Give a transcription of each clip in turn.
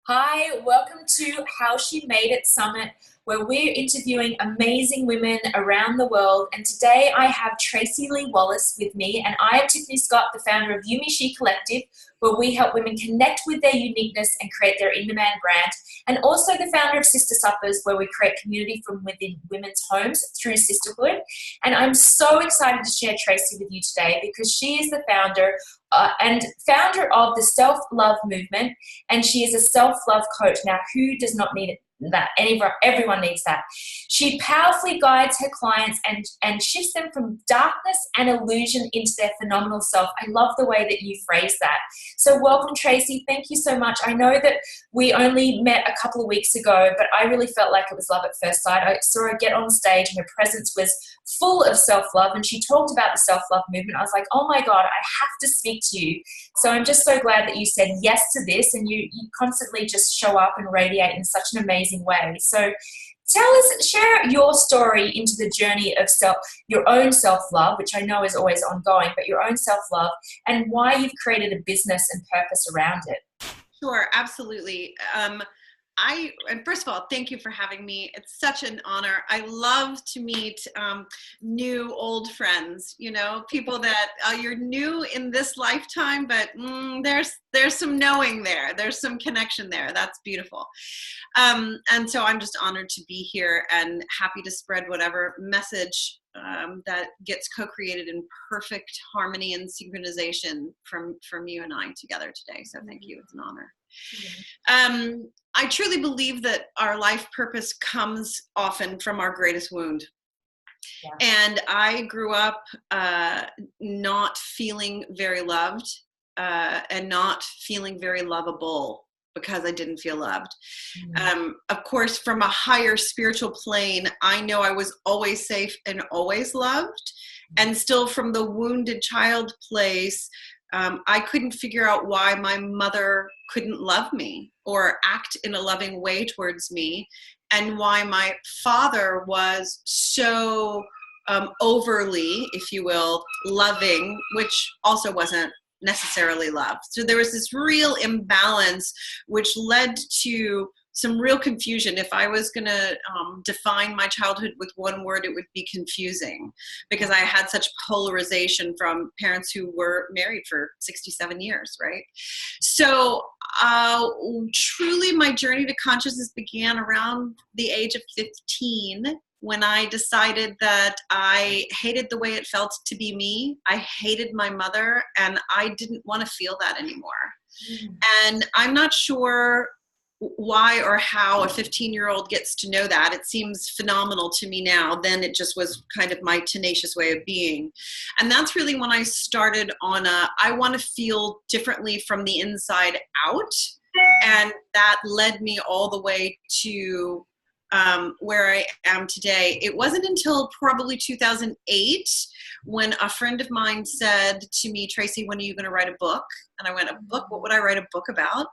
Hi, welcome to How She Made It Summit, where we're interviewing amazing women around the world. And today I have Tracey Lee with me, and I am Tiffany Scott, the founder of You Me She Collective, where we help women connect with their uniqueness and create their in-demand brand. And also the founder of Sister Suppers, where we create community from within women's homes through sisterhood. And I'm so excited to share Tracey with you today because she is the founder of the self-love movement, and she is a self-love coach. Now, who does not need that? Everyone needs that. She powerfully guides her clients and shifts them from darkness and illusion into their phenomenal self. I love the way that you phrase that. So welcome, Tracey. Thank you so much. I know that we only met a couple of weeks ago, but I really felt like it was love at first sight. I saw her get on stage and her presence was full of self-love, and she talked about the self-love movement. I was like, oh my God, I have to speak to you. So I'm just so glad that you said yes to this, and you constantly just show up and radiate in such an amazing way. So share your story into the journey of your own self-love, which I know is always ongoing, but your own self-love, and why you've created a business and purpose around it. Sure, absolutely. And first of all, thank you for having me. It's such an honor. I love to meet new old friends, people that you're new in this lifetime, but there's some knowing there. There's some connection there. That's beautiful. And so I'm just honored to be here and happy to spread whatever message that gets co-created in perfect harmony and synchronization from you and I together today. So thank you. It's an honor. I truly believe that our life purpose comes often from our greatest wound. Yeah. And I grew up not feeling very loved and not feeling very lovable because I didn't feel loved. Mm-hmm. Of course, from a higher spiritual plane, I know I was always safe and always loved. And still from the wounded child place, I couldn't figure out why my mother couldn't love me or act in a loving way towards me, and why my father was so overly, if you will, loving, which also wasn't necessarily love. So there was this real imbalance, which led to some real confusion. If I was going to define my childhood with one word, it would be confusing, because I had such polarization from parents who were married for 67 years, right? So truly my journey to consciousness began around the age of 15, when I decided that I hated the way it felt to be me. I hated my mother, and I didn't want to feel that anymore. And I'm not sure why or how a 15-year-old gets to know that. It seems phenomenal to me now. Then it just was kind of my tenacious way of being. And that's really when I started on I want to feel differently from the inside out. And that led me all the way to where I am today. It wasn't until probably 2008 when a friend of mine said to me, Tracey, when are you going to write a book? And I went, a book? What would I write a book about?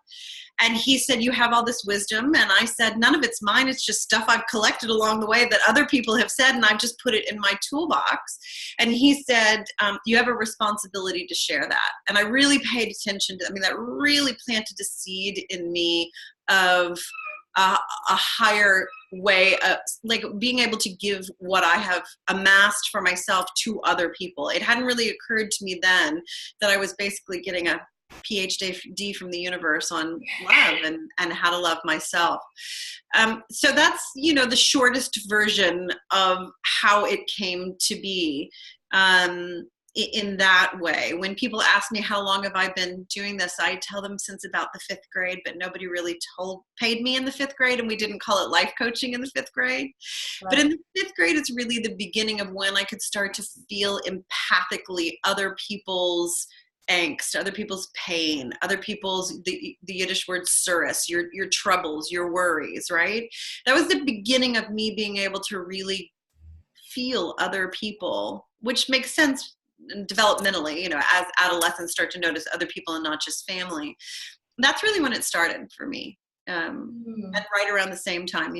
And he said, you have all this wisdom. And I said, none of it's mine. It's just stuff I've collected along the way that other people have said, and I've just put it in my toolbox. And he said, you have a responsibility to share that. And I really paid attention to, that really planted a seed in me of a higher way of like being able to give what I have amassed for myself to other people. It hadn't really occurred to me then that I was basically getting a PhD from the universe on love and how to love myself. So that's, the shortest version of how it came to be. In that way. When people ask me how long have I been doing this, I tell them since about the 5th grade, but nobody really paid me in the 5th grade, and we didn't call it life coaching in the 5th grade. Right. But in the 5th grade, it's really the beginning of when I could start to feel empathically other people's angst, other people's pain, other people's, the Yiddish word surus, your troubles, your worries, right? That was the beginning of me being able to really feel other people, which makes sense developmentally, as adolescents start to notice other people and not just family. That's really when it started for me. And right around the same time,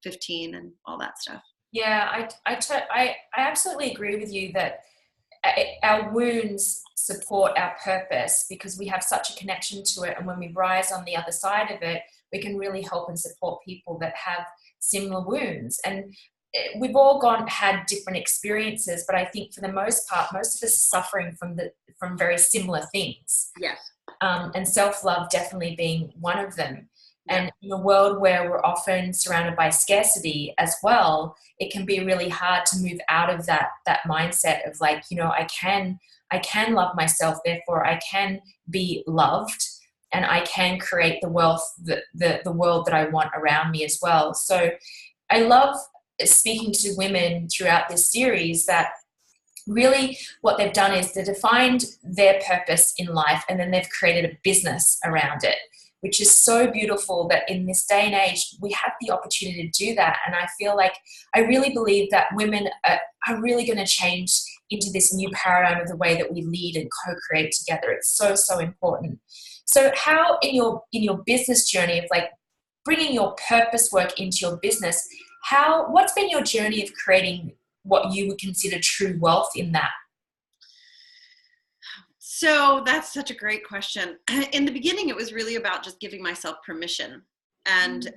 15 and all that stuff. Yeah, I absolutely agree with you that our wounds support our purpose because we have such a connection to it. And when we rise on the other side of it, we can really help and support people that have similar wounds. And we've all had different experiences, but I think for the most part, most of us are suffering from very similar things. Yes. And self-love definitely being one of them. Yeah. And in a world where we're often surrounded by scarcity as well, it can be really hard to move out of that mindset of like, you know, I can love myself, therefore I can be loved, and I can create the wealth, the world that I want around me as well. So I love speaking to women throughout this series that really what they've done is they've defined their purpose in life, and then they've created a business around it, which is so beautiful that in this day and age, we have the opportunity to do that. And I feel like I really believe that women are really going to change into this new paradigm of the way that we lead and co-create together. It's so, so important. So how in your business journey of like bringing your purpose work into your business, what's been your journey of creating what you would consider true wealth in that? So that's such a great question. In the beginning, it was really about just giving myself permission. And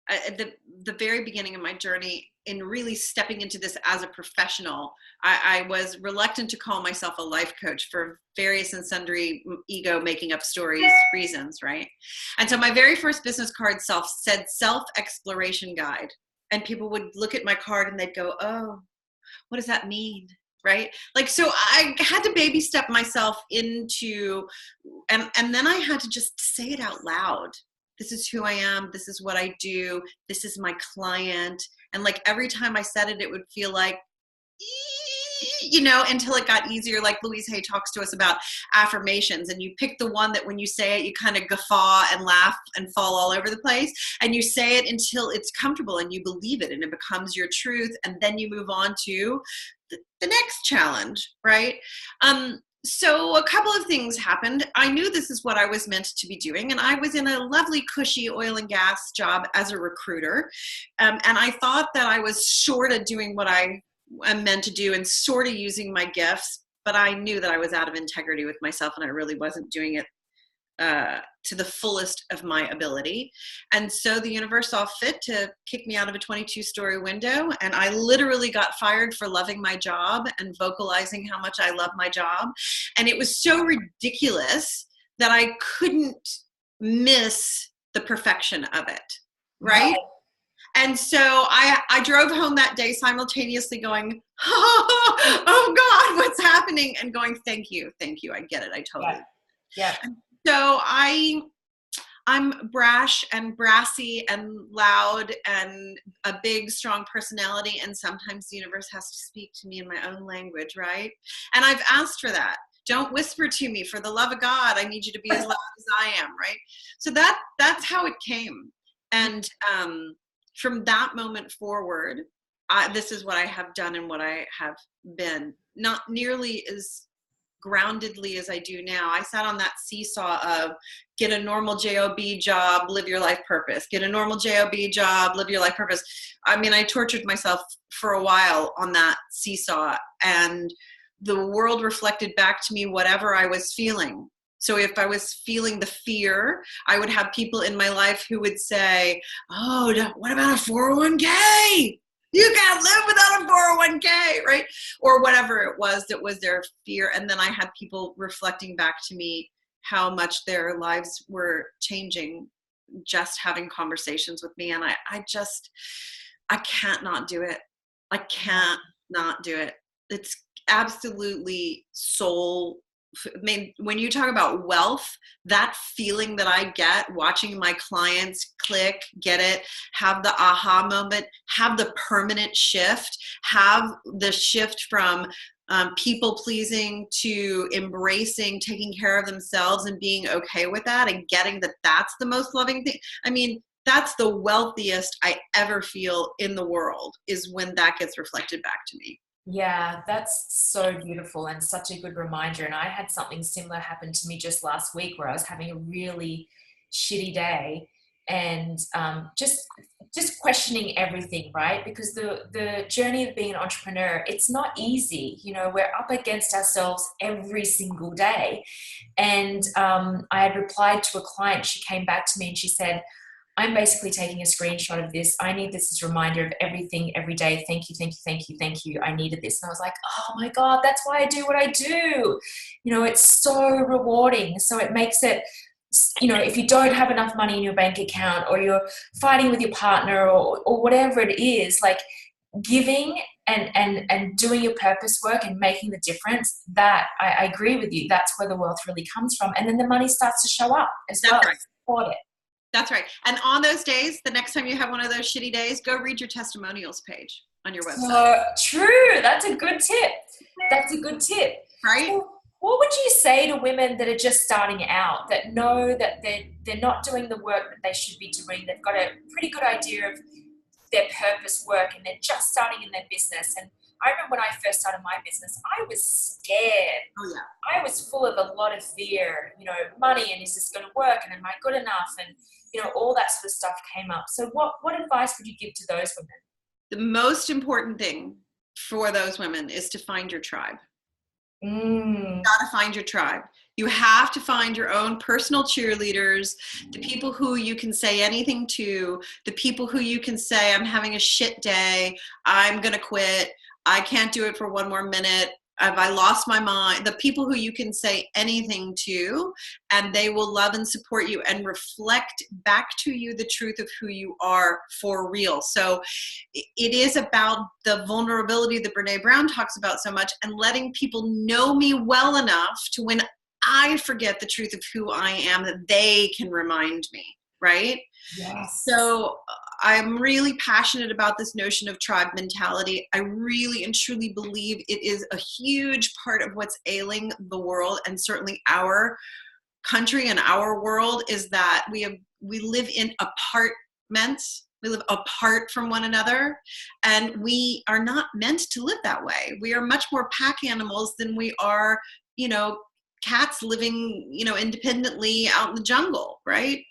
at the very beginning of my journey in really stepping into this as a professional, I was reluctant to call myself a life coach for various and sundry ego making up stories reasons, right? And so my very first business card said self-exploration guide. And people would look at my card and they'd go, oh, what does that mean? Right? Like, so I had to baby step myself into, and then I had to just say it out loud. This is who I am. This is what I do. This is my client. And like every time I said it, it would feel like, you know, until it got easier. Like Louise Hay talks to us about affirmations, and you pick the one that when you say it, you kind of guffaw and laugh and fall all over the place. And you say it until it's comfortable and you believe it and it becomes your truth. And then you move on to the next challenge, right? So a couple of things happened. I knew this is what I was meant to be doing. And I was in a lovely, cushy oil and gas job as a recruiter. And I thought that I was sort of doing what I'm meant to do and sort of using my gifts, but I knew that I was out of integrity with myself and I really wasn't doing it to the fullest of my ability. And so the universe saw fit to kick me out of a 22-story window. And I literally got fired for loving my job and vocalizing how much I love my job. And it was so ridiculous that I couldn't miss the perfection of it. Right? Right. And so I drove home that day simultaneously going, oh God, what's happening? And going, thank you. I get it. I totally. Yeah. So I'm brash and brassy and loud and a big, strong personality. And sometimes the universe has to speak to me in my own language, right? And I've asked for that. Don't whisper to me, for the love of God, I need you to be as loud as I am, right? So that's how it came. And from that moment forward, this is what I have done and what I have been. Not nearly as groundedly as I do now. I sat on that seesaw of get a normal job job, live your life purpose. Get a normal job job, live your life purpose. I mean, I tortured myself for a while on that seesaw, and the world reflected back to me whatever I was feeling. So if I was feeling the fear, I would have people in my life who would say, oh, what about a 401k? You can't live without a 401k, right? Or whatever it was that was their fear. And then I had people reflecting back to me how much their lives were changing just having conversations with me. And I can't not do it. I can't not do it. It's absolutely soul. I mean, when you talk about wealth, that feeling that I get watching my clients click, get it, have the aha moment, have the permanent shift, have the shift from people pleasing to embracing, taking care of themselves and being okay with that and getting that that's the most loving thing. I mean, that's the wealthiest I ever feel in the world, is when that gets reflected back to me. Yeah, that's so beautiful and such a good reminder. And I had something similar happen to me just last week where I was having a really shitty day. and just questioning everything, right? Because the journey of being an entrepreneur, it's not easy. You know, we're up against ourselves every single day. And I had replied to a client. She came back to me and she said, I'm basically taking a screenshot of this. I need this as a reminder of everything every day. Thank you, thank you, thank you, thank you. I needed this. And I was like, oh my God, that's why I do what I do. You know, it's so rewarding. So it makes it, you know, if you don't have enough money in your bank account, or you're fighting with your partner, or whatever it is, like giving and doing your purpose work and making the difference, that I agree with you. That's where the wealth really comes from. And then the money starts to show up as well. That's right. Support it. That's right. And on those days, the next time you have one of those shitty days, go read your testimonials page on your website. True. That's a good tip. That's a good tip. Right? So what would you say to women that are just starting out, that know that they're not doing the work that they should be doing? They've got a pretty good idea of their purpose work and they're just starting in their business. And I remember when I first started my business, I was scared. Oh, yeah. I was full of a lot of fear, you know, money, and is this going to work? And am I good enough? And, you know, all that sort of stuff came up. So what advice would you give to those women? The most important thing for those women is to find your tribe. You gotta find your tribe. You have to find your own personal cheerleaders, the people who you can say anything to, the people who you can say, I'm having a shit day, I'm gonna quit, I can't do it for one more minute, have I lost my mind? The people who you can say anything to, and they will love and support you and reflect back to you the truth of who you are for real. So it is about the vulnerability that Brene Brown talks about so much, and letting people know me well enough to, when I forget the truth of who I am, that they can remind me, right? Yes. So I'm really passionate about this notion of tribe mentality. I really and truly believe it is a huge part of what's ailing the world, and certainly our country and our world, is that we live in apartments. We live apart from one another, and we are not meant to live that way. We are much more pack animals than we are, you know, cats living, you know, independently out in the jungle, right?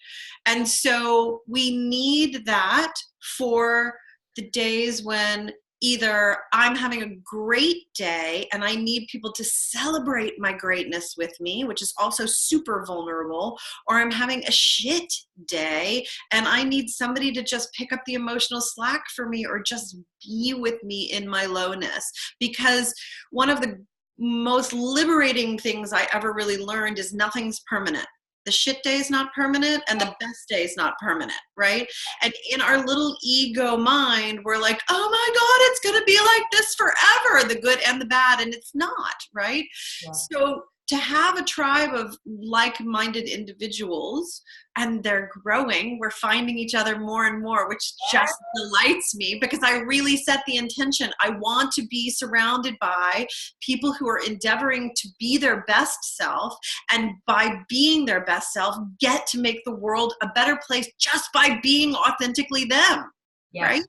And so we need that for the days when either I'm having a great day and I need people to celebrate my greatness with me, which is also super vulnerable, or I'm having a shit day and I need somebody to just pick up the emotional slack for me, or just be with me in my lowness. Because one of the most liberating things I ever really learned is nothing's permanent. The shit day is not permanent, and the best day is not permanent, right? And in our little ego mind, we're like, oh my God, it's going to be like this forever, the good and the bad, and it's not, right? Yeah. So to have a tribe of like-minded individuals, and they're growing, we're finding each other more and more, which just delights me, because I really set the intention. I want to be surrounded by people who are endeavoring to be their best self, and by being their best self, get to make the world a better place just by being authentically them, right?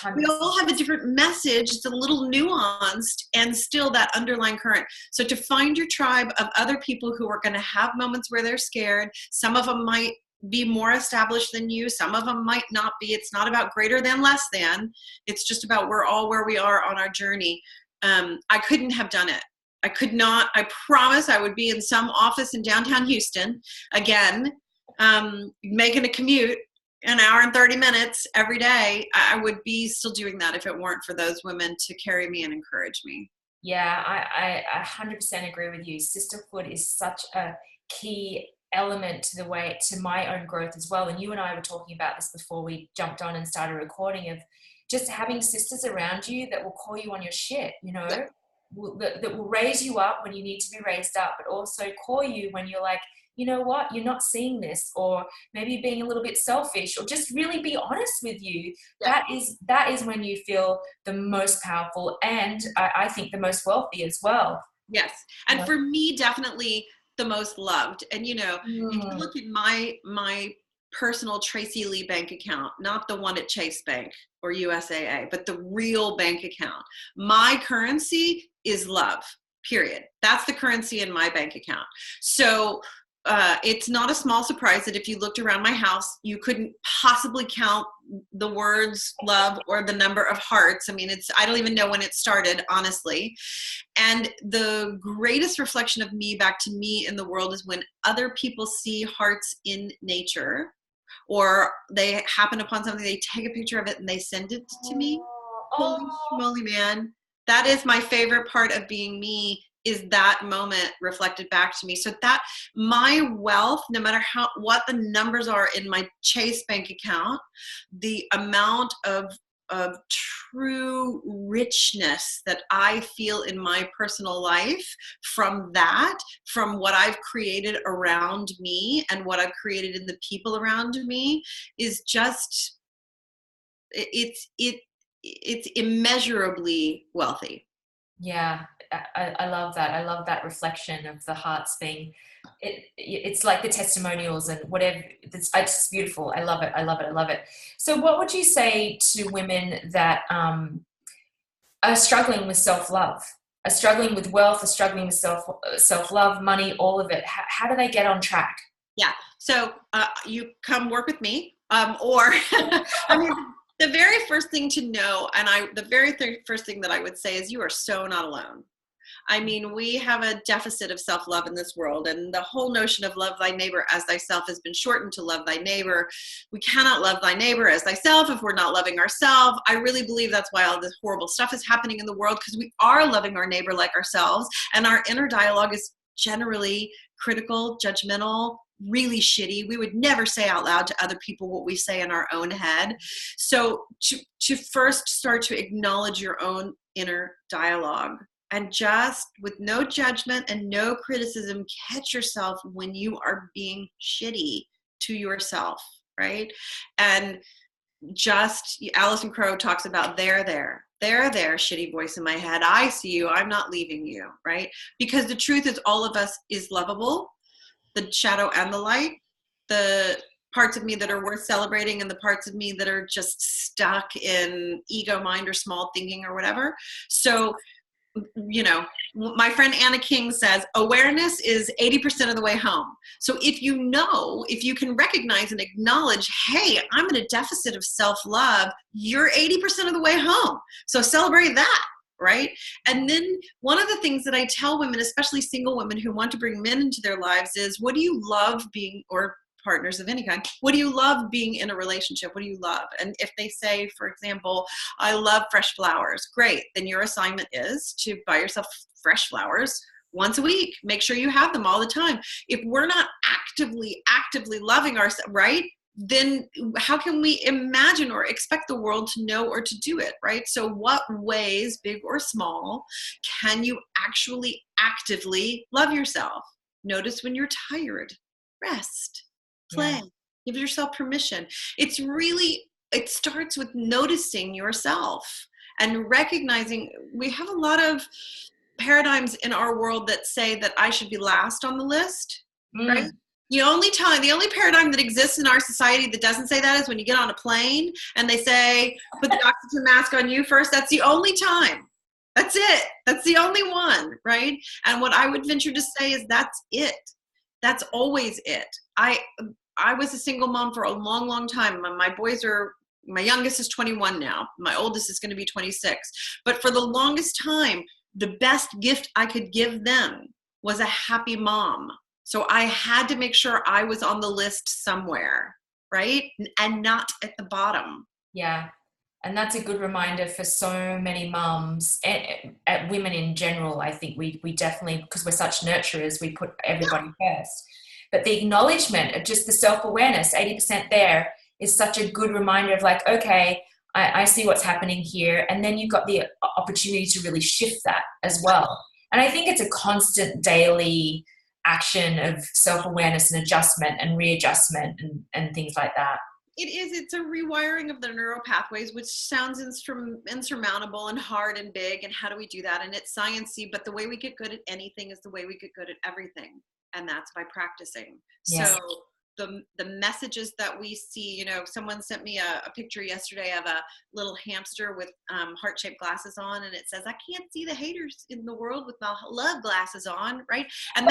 100%. We all have a different message. It's a little nuanced, and still that underlying current. So to find your tribe of other people who are going to have moments where they're scared. Some of them might be more established than you. Some of them might not be. It's not about greater than, less than. It's just about we're all where we are on our journey. I couldn't have done it. I could not. I promise I would be in some office in downtown Houston again, making a commute an hour and 30 minutes every day. I would be still doing that if it weren't for those women to carry me and encourage me. Yeah, I 100% agree with you. Sisterhood is such a key element to my own growth as well. And you and I were talking about this before we jumped on and started recording, of just having sisters around you that will call you on your shit, you know, that will raise you up when you need to be raised up, but also call you when you're like, you know what, you're not seeing this, or maybe being a little bit selfish, or just really be honest with you. Yeah. That is when you feel the most powerful, and I think the most wealthy as well. Yes. And for me, definitely the most loved. And, you know, if you look at my personal Tracey Lee bank account, not the one at Chase Bank or USAA, but the real bank account, my currency is love, period. That's the currency in my bank account. So it's not a small surprise that if you looked around my house, you couldn't possibly count the words love or the number of hearts. I mean, I don't even know when it started, honestly. And the greatest reflection of me back to me in the world is when other people see hearts in nature, or they happen upon something, they take a picture of it and they send it to me. Holy schmoly, man. That is my favorite part of being me, is that moment reflected back to me. So that my wealth, no matter what the numbers are in my Chase bank account, the amount of true richness that I feel in my personal life from what I've created around me and what I've created in the people around me, is just, it's immeasurably wealthy. Yeah, I love that. I love that reflection of the hearts being, it's like the testimonials and whatever. It's beautiful. I love it. I love it. I love it. So what would you say to women that are struggling with self-love, are struggling with wealth, are struggling with self-love, money, all of it? How do they get on track? Yeah. So you come work with me, or I mean, the very first thing to know, and the very first thing that I would say is, you are so not alone. I mean, we have a deficit of self-love in this world, and the whole notion of love thy neighbor as thyself has been shortened to love thy neighbor. We cannot love thy neighbor as thyself if we're not loving ourselves. I really believe that's why all this horrible stuff is happening in the world, because we are loving our neighbor like ourselves, and our inner dialogue is generally critical, judgmental, really shitty. We would never say out loud to other people what we say in our own head. So to first start to acknowledge your own inner dialogue, and just with no judgment and no criticism, catch yourself when you are being shitty to yourself, right? And just, Alison Crow talks about there, shitty voice in my head, I see you, I'm not leaving you, right? Because the truth is, all of us is lovable, the shadow and the light, the parts of me that are worth celebrating and the parts of me that are just stuck in ego mind or small thinking or whatever. So, you know, my friend Anna King says awareness is 80% of the way home. So if you can recognize and acknowledge, hey, I'm in a deficit of self-love, you're 80% of the way home. So celebrate that, right? And then one of the things that I tell women, especially single women who want to bring men into their lives, is, what do you love being, or partners of any kind, what do you love being in a relationship? What do you love? And if they say, for example, I love fresh flowers, great. Then your assignment is to buy yourself fresh flowers once a week. Make sure you have them all the time. If we're not actively loving ourselves, right, then how can we imagine or expect the world to know or to do it, right? So what ways, big or small, can you actually actively love yourself? Notice when you're tired, rest. Play. Give yourself permission. It starts with noticing yourself and recognizing. We have a lot of paradigms in our world that say that I should be last on the list, right? The only paradigm that exists in our society that doesn't say that is when you get on a plane and they say, put the oxygen mask on you first. That's the only time. That's it. That's the only one, right? And what I would venture to say is that's it. That's always it. I was a single mom for a long, long time. My youngest is 21 now. My oldest is going to be 26. But for the longest time, the best gift I could give them was a happy mom. So I had to make sure I was on the list somewhere, right? And not at the bottom. Yeah. And that's a good reminder for so many mums and women in general. I think we definitely, because we're such nurturers, we put everybody first. But the acknowledgement of just the self-awareness, 80% there, is such a good reminder of like, okay, I see what's happening here. And then you've got the opportunity to really shift that as well. And I think it's a constant daily action of self-awareness and adjustment and readjustment and things like that. It is. It's a rewiring of the neural pathways, which sounds insurmountable and hard and big. And how do we do that? And it's sciencey, but the way we get good at anything is the way we get good at everything. And that's by practicing. Yes. So the messages that we see, someone sent me a picture yesterday of a little hamster with heart-shaped glasses on. And it says, I can't see the haters in the world with my love glasses on. Right. And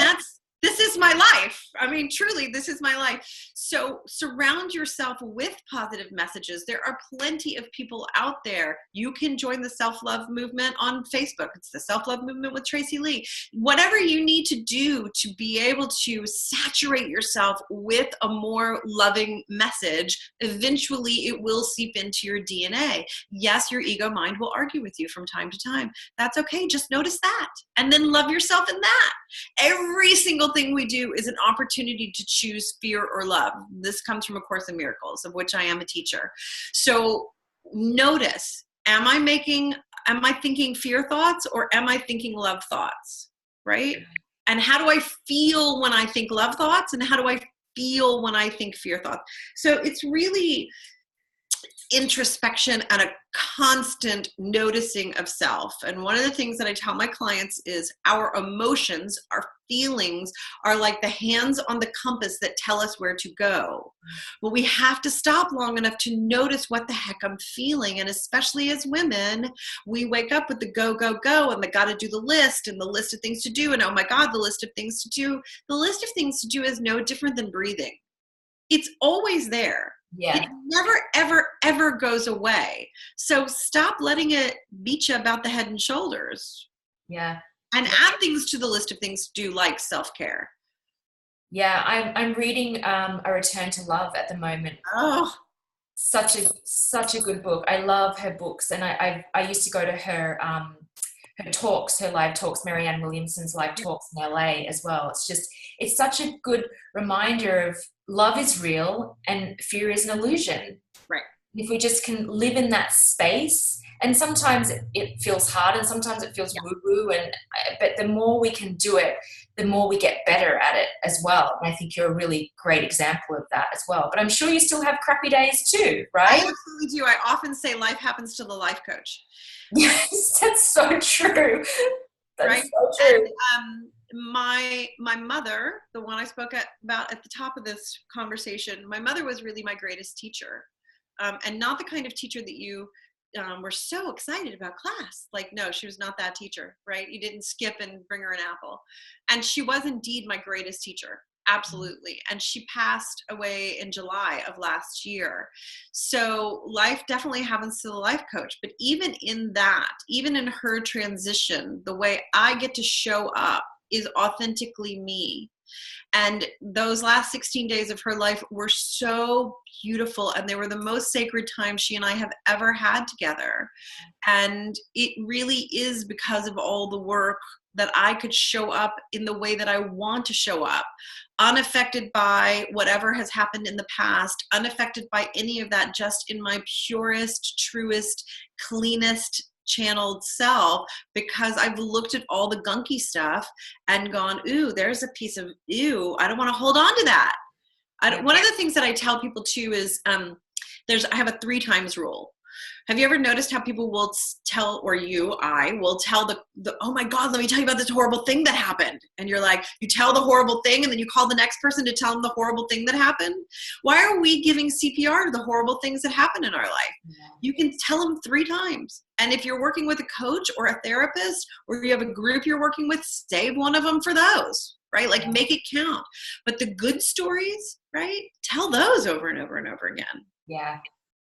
this is my life. I mean, truly, this is my life. So surround yourself with positive messages. There are plenty of people out there. You can join the self-love movement on Facebook. It's the self-love movement with Tracey Lee. Whatever you need to do to be able to saturate yourself with a more loving message, eventually it will seep into your DNA. Yes, your ego mind will argue with you from time to time. That's okay. Just notice that. And then love yourself in that. Every single thing we do is an opportunity to choose fear or love. This comes from A Course in Miracles, of which I am a teacher. So notice, am I thinking fear thoughts or am I thinking love thoughts, right? And how do I feel when I think love thoughts, and how do I feel when I think fear thoughts? So it's really introspection and a constant noticing of self. And one of the things that I tell my clients is our emotions, our feelings are like the hands on the compass that tell us where to go. But we have to stop long enough to notice what the heck I'm feeling. And especially as women, we wake up with the go, go, go, and the got to do the list and the list of things to do. And oh my God, the list of things to do. The list of things to do is no different than breathing. It's always there. Yeah. It never, ever, ever goes away. So stop letting it beat you about the head and shoulders. Yeah. And add things to the list of things to do, like self-care. Yeah, I'm reading A Return to Love at the moment. Oh, Such a good book. I love her books, and I used to go to her talks, her live talks, Marianne Williamson's live talks in LA as well. It's such a good reminder of love is real and fear is an illusion. right. If we just can live in that space, and sometimes it feels hard and sometimes it feels woo-woo, but the more we can do it, the more we get better at it as well. And I think you're a really great example of that as well. But I'm sure you still have crappy days too, right? I absolutely do. I often say life happens to the life coach. Yes, that's so true. That's right? So true. And, my mother, the one I spoke about at the top of this conversation, my mother was really my greatest teacher. And not the kind of teacher that you were so excited about class. Like, no, she was not that teacher, right? You didn't skip and bring her an apple. And she was indeed my greatest teacher. Absolutely. And she passed away in July of last year. So life definitely happens to the life coach. But even in that, even in her transition, the way I get to show up is authentically me. And those last 16 days of her life were so beautiful, and they were the most sacred time she and I have ever had together. And it really is because of all the work that I could show up in the way that I want to show up, unaffected by whatever has happened in the past, unaffected by any of that, just in my purest, truest, cleanest channeled self, because I've looked at all the gunky stuff and gone, ooh, there's a piece of, ew, I don't want to hold on to that. One of the things that I tell people too is I have a 3 times rule. Have you ever noticed how people will tell, or I will tell the, oh my God, let me tell you about this horrible thing that happened. And you're like, you tell the horrible thing and then you call the next person to tell them the horrible thing that happened. Why are we giving CPR to the horrible things that happen in our life? Yeah. You can tell them 3 times. And if you're working with a coach or a therapist, or you have a group you're working with, save one of them for those, right? Like, make it count. But the good stories, right? Tell those over and over and over again. Yeah.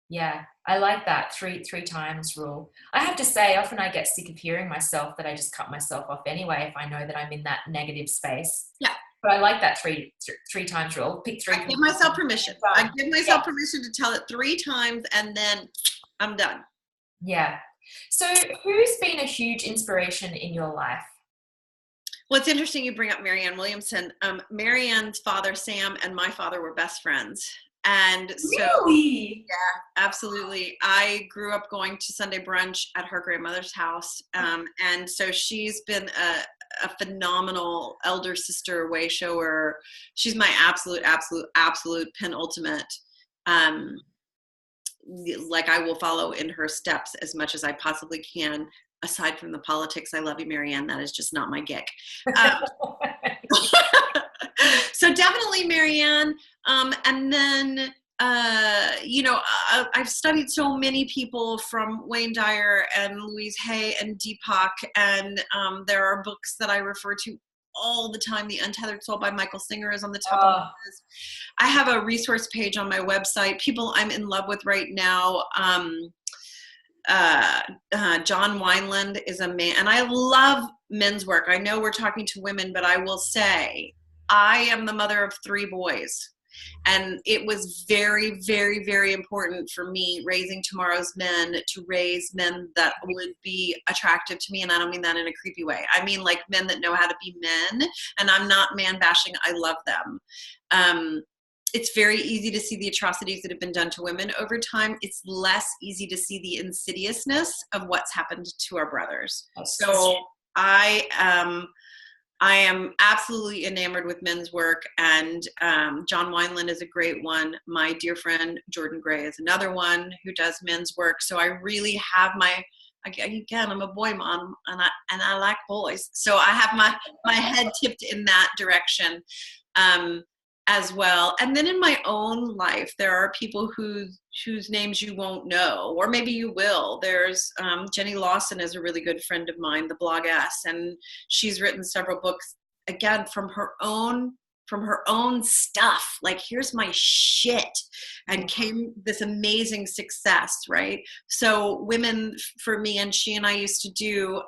Yeah, I like that 3 times rule. I have to say, often I get sick of hearing myself that I just cut myself off anyway if I know that I'm in that negative space. Yeah. But I like that three times rule. Pick 3. I give myself permission. I give myself permission to tell it 3 times, and then I'm done. Yeah. So who's been a huge inspiration in your life? Well, it's interesting you bring up Marianne Williamson. Marianne's father, Sam, and my father were best friends. And so, really? Yeah, absolutely. I grew up going to Sunday brunch at her grandmother's house. And so she's been a phenomenal elder sister, way shower. She's my absolute penultimate. Like, I will follow in her steps as much as I possibly can. Aside from the politics, I love you, Marianne. That is just not my gig. So definitely Marianne. And then, I've studied so many people, from Wayne Dyer and Louise Hay and Deepak. And there are books that I refer to all the time. The Untethered Soul by Michael Singer is on the top of my Oh, list. I have a resource page on my website. People I'm in love with right now. John Wineland is a man, and I love men's work. I know we're talking to women, but I will say I am the mother of 3 boys. And it was very, very, very important for me raising tomorrow's men to raise men that would be attractive to me. And I don't mean that in a creepy way. I mean like men that know how to be men. And I'm not man bashing. I love them. It's very easy to see the atrocities that have been done to women over time. It's less easy to see the insidiousness of what's happened to our brothers. So I am absolutely enamored with men's work, and John Wineland is a great one. My dear friend Jordan Gray is another one who does men's work. So I really have again, I'm a boy mom, and I like boys. So I have my head tipped in that direction as well. And then in my own life, there are people whose names you won't know, or maybe you will. There's Jenny Lawson is a really good friend of mine, the blogess, and she's written several books, again, from her own stuff. Like, here's my shit, and came this amazing success, right? So women, for me, and she and I used to do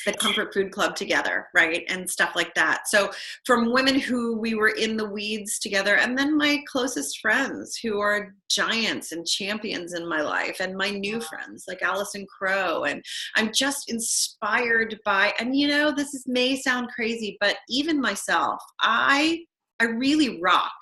the Comfort Food Club together, right? And stuff like that. So from women who we were in the weeds together, and then my closest friends who are giants and champions in my life, and my new friends like Allison Crow. And I'm just inspired by, and this may sound crazy, but even myself, I really rock.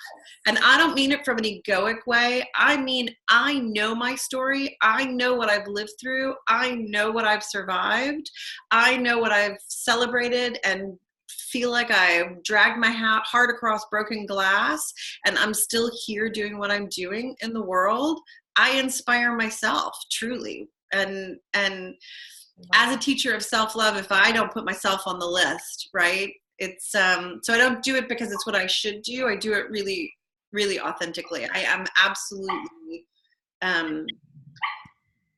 And I don't mean it from an egoic way. I mean, I know my story. I know what I've lived through. I know what I've survived. I know what I've celebrated, and feel like I've dragged my heart across broken glass, and I'm still here doing what I'm doing in the world. I inspire myself, truly. And as a teacher of self-love, if I don't put myself on the list, right? It's so I don't do it because it's what I should do. I do it really, really authentically. I am absolutely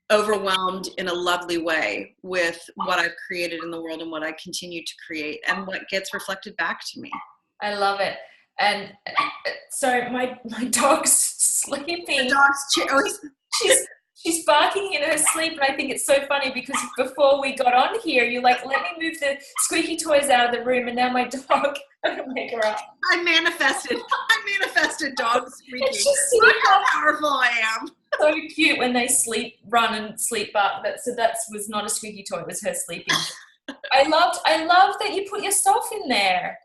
overwhelmed in a lovely way with what I've created in the world and what I continue to create and what gets reflected back to me. I love it. And so my dog's sleeping. The dog's She's barking in her sleep, and I think it's so funny because before we got on here, you're like, let me move the squeaky toys out of the room, and now my dog, I don't wake her up. I manifested dogs squeaking. It's just Look how powerful I am. So cute when they run and sleep bark. That was not a squeaky toy, it was her sleeping. I love that you put yourself in there.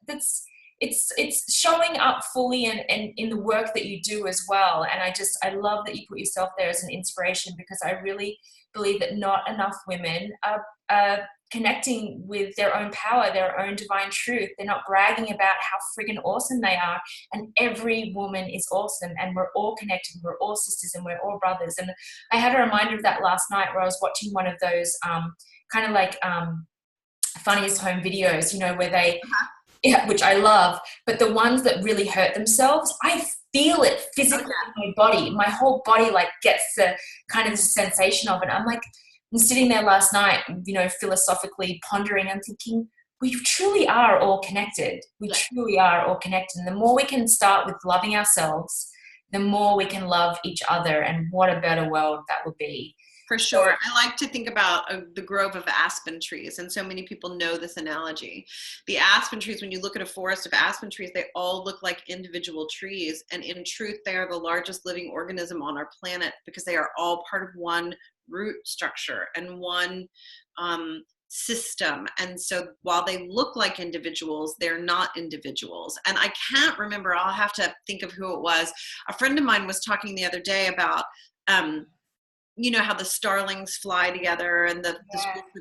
It's showing up fully and in the work that you do as well. And I love that you put yourself there as an inspiration, because I really believe that not enough women are connecting with their own power, their own divine truth. They're not bragging about how friggin' awesome they are. And every woman is awesome, and we're all connected. We're all sisters, and we're all brothers. And I had a reminder of that last night where I was watching one of those kind of like funniest home videos, where they, yeah, which I love, but the ones that really hurt themselves, I feel it physically in my body. My whole body like gets the kind of sensation of it. I'm sitting there last night, philosophically pondering and thinking, we truly are all connected. We truly are all connected. And the more we can start with loving ourselves, the more we can love each other. And what a better world that would be. For sure. I like to think about the grove of aspen trees, and so many people know this analogy. The aspen trees, when you look at a forest of aspen trees, they all look like individual trees, and in truth, they are the largest living organism on our planet, because they are all part of one root structure and one system. And so while they look like individuals, they're not individuals. And I can't remember, I'll have to think of who it was. A friend of mine was talking the other day about how the starlings fly together and the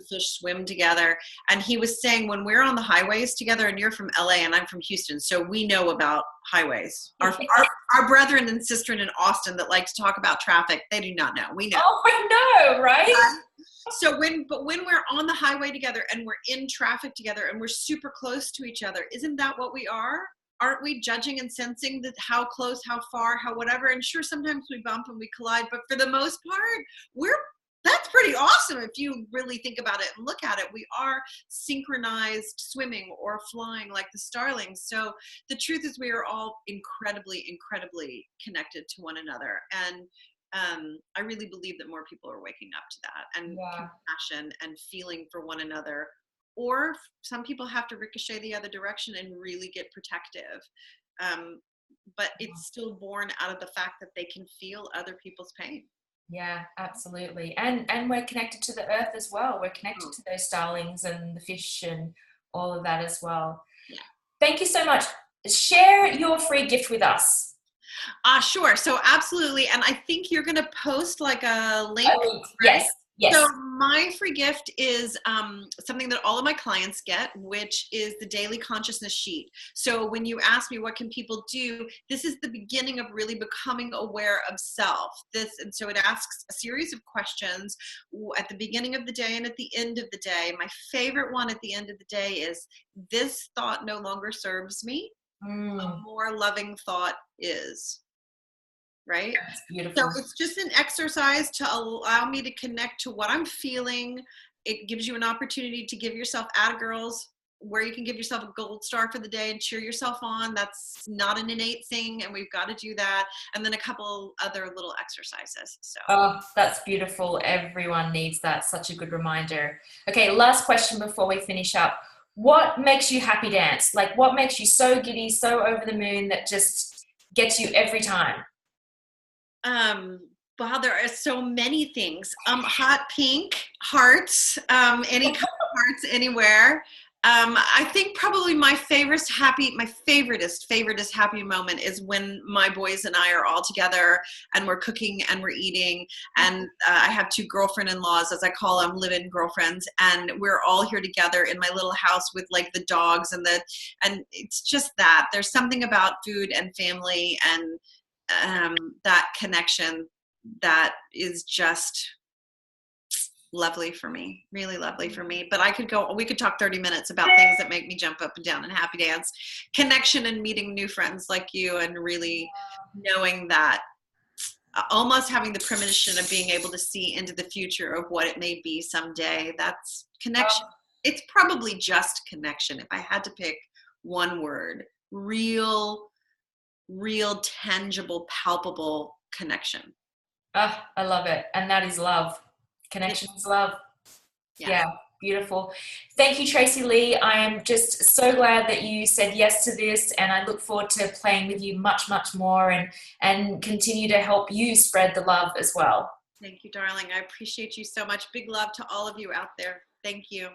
fish swim together. And he was saying, when we're on the highways together, and you're from LA and I'm from Houston, so we know about highways. Our brethren and sister in Austin that like to talk about traffic, they do not know. We know. Oh, I know, right? So when we're on the highway together and we're in traffic together and we're super close to each other, isn't that what we are? Aren't we judging and sensing that how close, how far, how whatever? And sure, sometimes we bump and we collide, but for the most part, that's pretty pretty awesome if you really think about it and look at it. We are synchronized swimming or flying like the starlings. So the truth is we are all incredibly, incredibly connected to one another. And I really believe that more people are waking up to that, and compassion and feeling for one another. Or some people have to ricochet the other direction and really get protective. But it's still born out of the fact that they can feel other people's pain. Yeah, absolutely. And we're connected to the earth as well. We're connected to those starlings and the fish and all of that as well. Yeah. Thank you so much. Share your free gift with us. Sure. So absolutely. And I think you're going to post like a link. Right? Yes. Yes. So my free gift is something that all of my clients get, which is the daily consciousness sheet. So when you ask me what can people do, this is the beginning of really becoming aware of self. And so it asks a series of questions at the beginning of the day and at the end of the day. My favorite one at the end of the day is, this thought no longer serves me. A more loving thought is. Right? That's beautiful. So it's just an exercise to allow me to connect to what I'm feeling. It gives you an opportunity to give yourself girls, where you can give yourself a gold star for the day and cheer yourself on. That's not an innate thing, and we've got to do that. And then a couple other little exercises. So that's beautiful. Everyone needs that. Such a good reminder. Okay, last question before we finish up. What makes you happy dance? Like, what makes you so giddy, so over the moon, that just gets you every time? Wow, there are so many things. Hot pink, hearts, any kind of hearts anywhere. I think probably my favoriteest happy moment is when my boys and I are all together and we're cooking and we're eating. And I have 2 girlfriend-in-laws, as I call them, live-in girlfriends, and we're all here together in my little house with like the dogs and it's just that. There's something about food and family and that connection that is just lovely for me, really lovely for me. But we could talk 30 minutes about things that make me jump up and down and happy dance. Connection and meeting new friends like you, and really knowing that, almost having the premonition of being able to see into the future of what it may be someday. That's connection. It's probably just connection. If I had to pick one word, real, tangible, palpable connection. I love it. And that is love. Connection is love. Yeah, beautiful. Thank you, Tracey Lee. I am just so glad that you said yes to this, and I look forward to playing with you much, much more and continue to help you spread the love as well. Thank you, darling. I appreciate you so much. Big love to all of you out there. Thank you.